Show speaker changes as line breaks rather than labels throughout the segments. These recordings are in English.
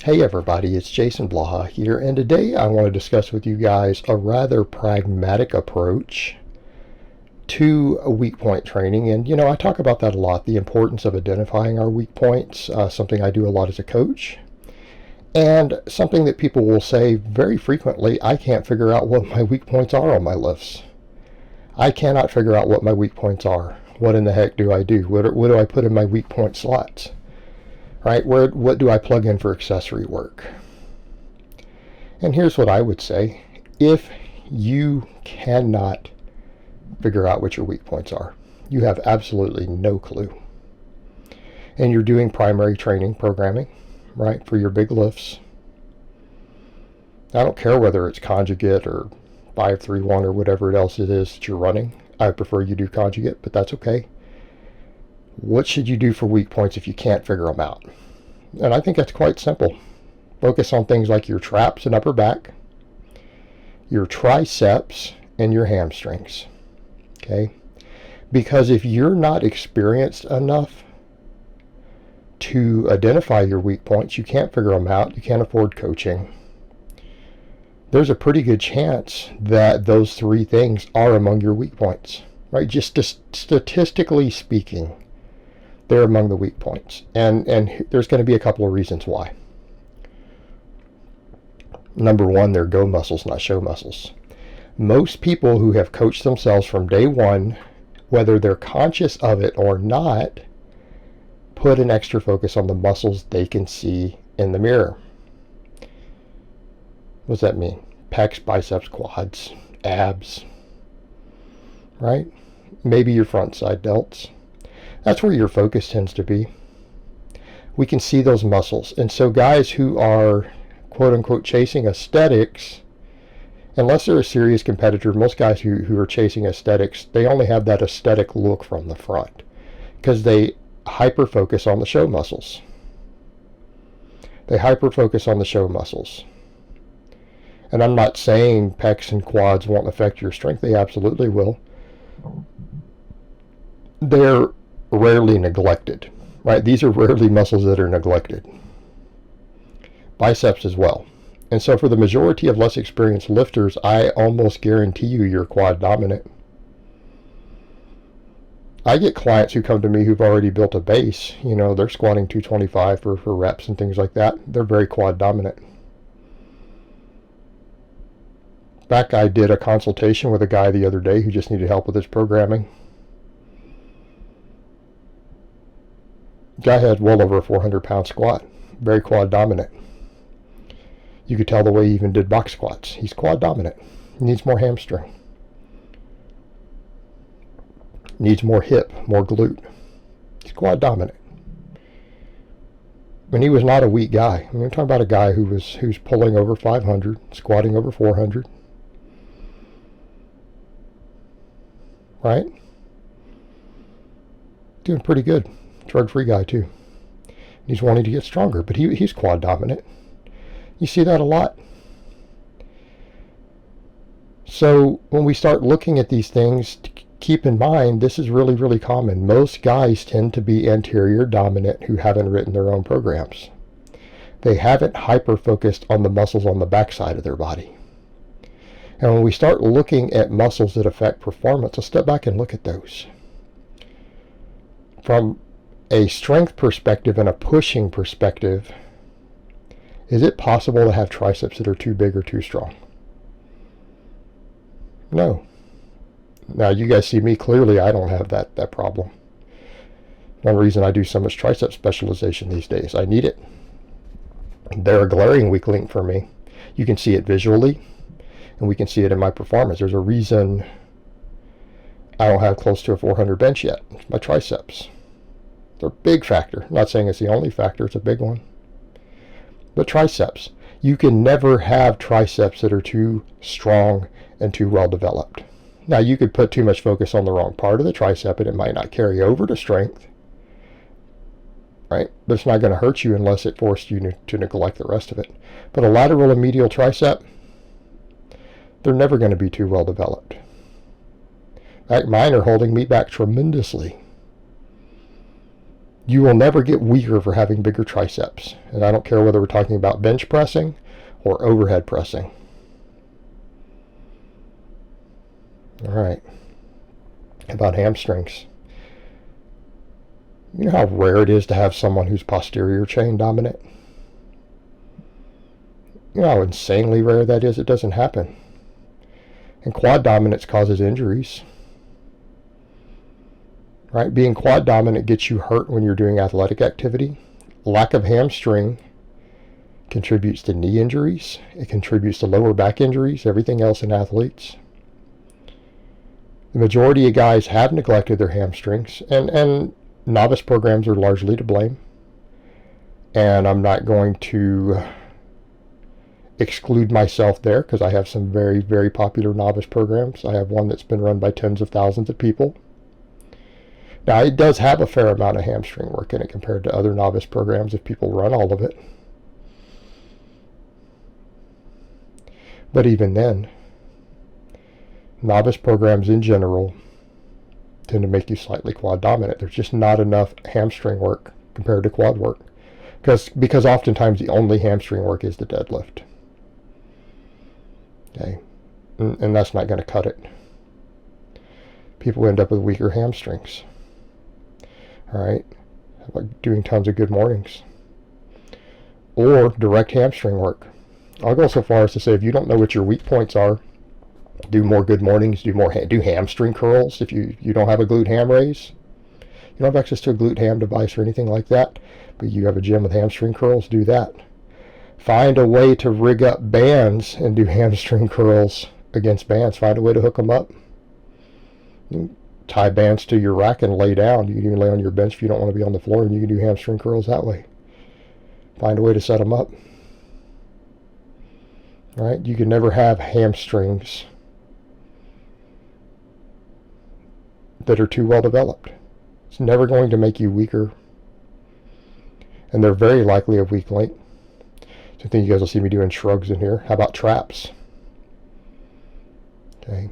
Hey everybody, it's Jason Blaha here, and today I want to discuss with you guys a rather pragmatic approach to weak point training. And I talk about that a lot, the importance of identifying our weak points, something I do a lot as a coach, and something that people will say very frequently: I can't figure out what my weak points are on my lifts. I cannot figure out what my weak points are. What in the heck do I do? What do I put in my weak point slots? Right? What do I plug in for accessory work? And here's what I would say. If you cannot figure out what your weak points are, you have absolutely no clue. And you're doing primary training programming, right, for your big lifts. I don't care whether it's conjugate or 5-3-1 or whatever else it is that you're running. I prefer you do conjugate, but that's okay. What should you do for weak points if you can't figure them out? And I think that's quite simple. Focus on things like your traps and upper back, your triceps, and your hamstrings. Okay? Because if you're not experienced enough to identify your weak points, you can't figure them out, you can't afford coaching, there's a pretty good chance that those three things are among your weak points, right? Just statistically speaking, they're among the weak points. And there's going to be a couple of reasons why. Number one, they're go muscles, not show muscles. Most people who have coached themselves from day one, whether they're conscious of it or not, put an extra focus on the muscles they can see in the mirror. What does that mean? Pecs, biceps, quads, abs, right? Maybe your front side delts. That's where your focus tends to be. We can see those muscles. And so guys who are quote unquote chasing aesthetics, unless they're a serious competitor, most guys who are chasing aesthetics, they only have that aesthetic look from the front because they hyper focus on the show muscles. They hyper focus on the show muscles. And I'm not saying pecs and quads won't affect your strength. They absolutely will. They're rarely neglected, right? These are rarely muscles that are neglected. Biceps as well. And so for the majority of less experienced lifters, I almost guarantee you're quad dominant. I get clients who come to me who've already built a base. They're squatting 225 for reps and things like that. They're very quad dominant. In fact, I did a consultation with a guy the other day who just needed help with his programming. Guy had well over a 400-pound squat, very quad dominant. You could tell the way he even did box squats. He's quad dominant. He needs more hamstring. Needs more hip, more glute. He's quad dominant. And he was not a weak guy. We're talking about a guy who's pulling over 500, squatting over 400. Right? Doing pretty good. Drug-free guy too. He's wanting to get stronger, but he's quad dominant. You see that a lot. So when we start looking at these things, keep in mind this is really, really common. Most guys tend to be anterior dominant who haven't written their own programs. They haven't hyper-focused on the muscles on the backside of their body. And when we start looking at muscles that affect performance, let's step back and look at those. From a strength perspective and a pushing perspective, is it possible to have triceps that are too big or too strong? No. Now you guys see me clearly, I don't have that problem. One reason I do so much tricep specialization these days, I need it. They're a glaring weak link for me. You can see it visually, and we can see it in my performance. There's a reason I don't have close to a 400 bench yet. It's my triceps. They're a big factor. I'm not saying it's the only factor, it's a big one. But triceps. You can never have triceps that are too strong and too well developed. Now you could put too much focus on the wrong part of the tricep and it might not carry over to strength. Right? But it's not going to hurt you unless it forced you to neglect the rest of it. But a lateral and medial tricep, they're never going to be too well developed. In fact, mine are holding me back tremendously. You will never get weaker for having bigger triceps. And I don't care whether we're talking about bench pressing or overhead pressing. All right. About hamstrings. You know how rare it is to have someone who's posterior chain dominant? You know how insanely rare that is? It doesn't happen. And quad dominance causes injuries. Right? Being quad dominant gets you hurt when you're doing athletic activity. Lack of hamstring contributes to knee injuries. It contributes to lower back injuries, everything else in athletes. The majority of guys have neglected their hamstrings, and novice programs are largely to blame. And I'm not going to exclude myself there because I have some very, very popular novice programs. I have one that's been run by tens of thousands of people. Now, it does have a fair amount of hamstring work in it compared to other novice programs if people run all of it. But even then, novice programs in general tend to make you slightly quad dominant. There's just not enough hamstring work compared to quad work. Because oftentimes the only hamstring work is the deadlift. Okay, and that's not going to cut it. People end up with weaker hamstrings. All right, like doing tons of good mornings or direct hamstring work. I'll go so far as to say if you don't know what your weak points are, do more good mornings. Do hamstring curls if you don't have a glute ham raise. You don't have access to a glute ham device or anything like that, but you have a gym with hamstring curls. Do that. Find a way to rig up bands and do hamstring curls against bands. Find a way to hook them up. Tie bands to your rack and lay down. You can even lay on your bench if you don't want to be on the floor, and you can do hamstring curls that way. Find a way to set them up. All right? You can never have hamstrings that are too well developed. It's never going to make you weaker, and they're very likely a weak link. So I think you guys will see me doing shrugs in here. How about traps? Okay.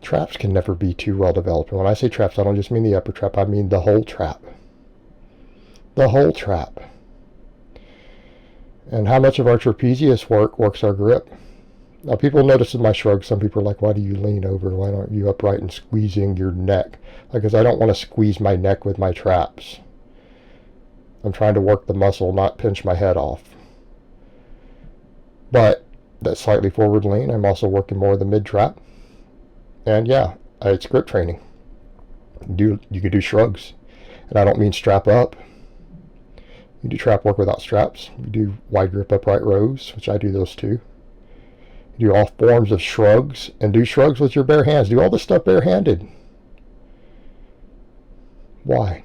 Traps can never be too well developed. And when I say traps, I don't just mean the upper trap. I mean the whole trap. The whole trap. And how much of our trapezius works our grip? Now, people notice in my shrugs, some people are like, why do you lean over? Why aren't you upright and squeezing your neck? Because I don't want to squeeze my neck with my traps. I'm trying to work the muscle, not pinch my head off. But that slightly forward lean, I'm also working more of the mid trap. And yeah, it's grip training. You can do shrugs. And I don't mean strap up. You do trap work without straps. You do wide grip upright rows, which I do those too. You do all forms of shrugs, and do shrugs with your bare hands. Do all this stuff barehanded. Why?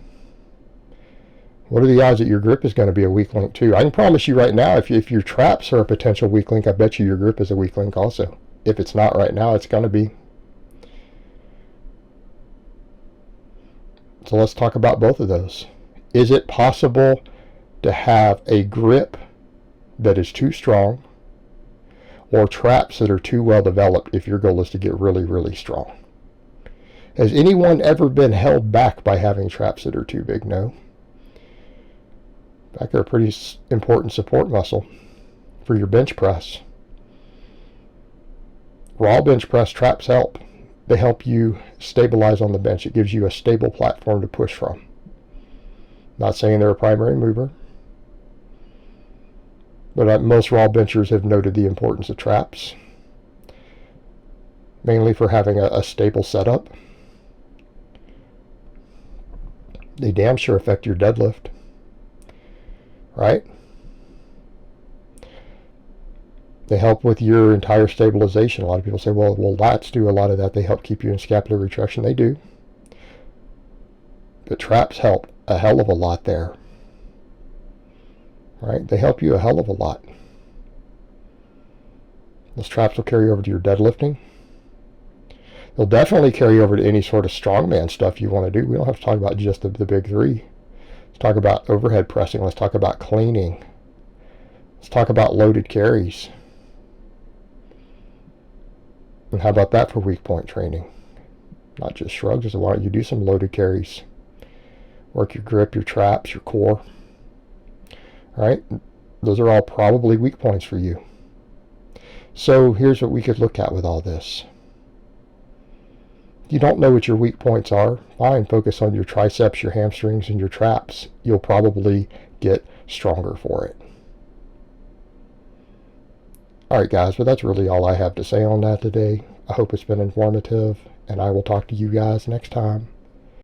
What are the odds that your grip is going to be a weak link too? I can promise you right now, if your traps are a potential weak link, I bet you your grip is a weak link also. If it's not right now, it's going to be. So let's talk about both of those. Is it possible to have a grip that is too strong or traps that are too well developed if your goal is to get really, really strong? Has anyone ever been held back by having traps that are too big? No. Back are a pretty important support muscle for your bench press. Raw bench press traps help. They help you stabilize on the bench. It gives you a stable platform to push from. Not saying they're a primary mover, but most raw benchers have noted the importance of traps, mainly for having a stable setup. They damn sure affect your deadlift, right? They help with your entire stabilization. A lot of people say, well, lats do a lot of that. They help keep you in scapular retraction. They do. But traps help a hell of a lot there. Right? They help you a hell of a lot. Those traps will carry over to your deadlifting. They'll definitely carry over to any sort of strongman stuff you want to do. We don't have to talk about just the big three. Let's talk about overhead pressing. Let's talk about cleaning. Let's talk about loaded carries. And how about that for weak point training? not just shrugs. So why don't you do some loaded carries? Work your grip, your traps, your core. All right, those are all probably weak points for you. So here's what we could look at with all this. You don't know what your weak points are? Fine, focus on your triceps, your hamstrings, and your traps. You'll probably get stronger for it. Alright guys, but that's really all I have to say on that today. I hope it's been informative, and I will talk to you guys next time.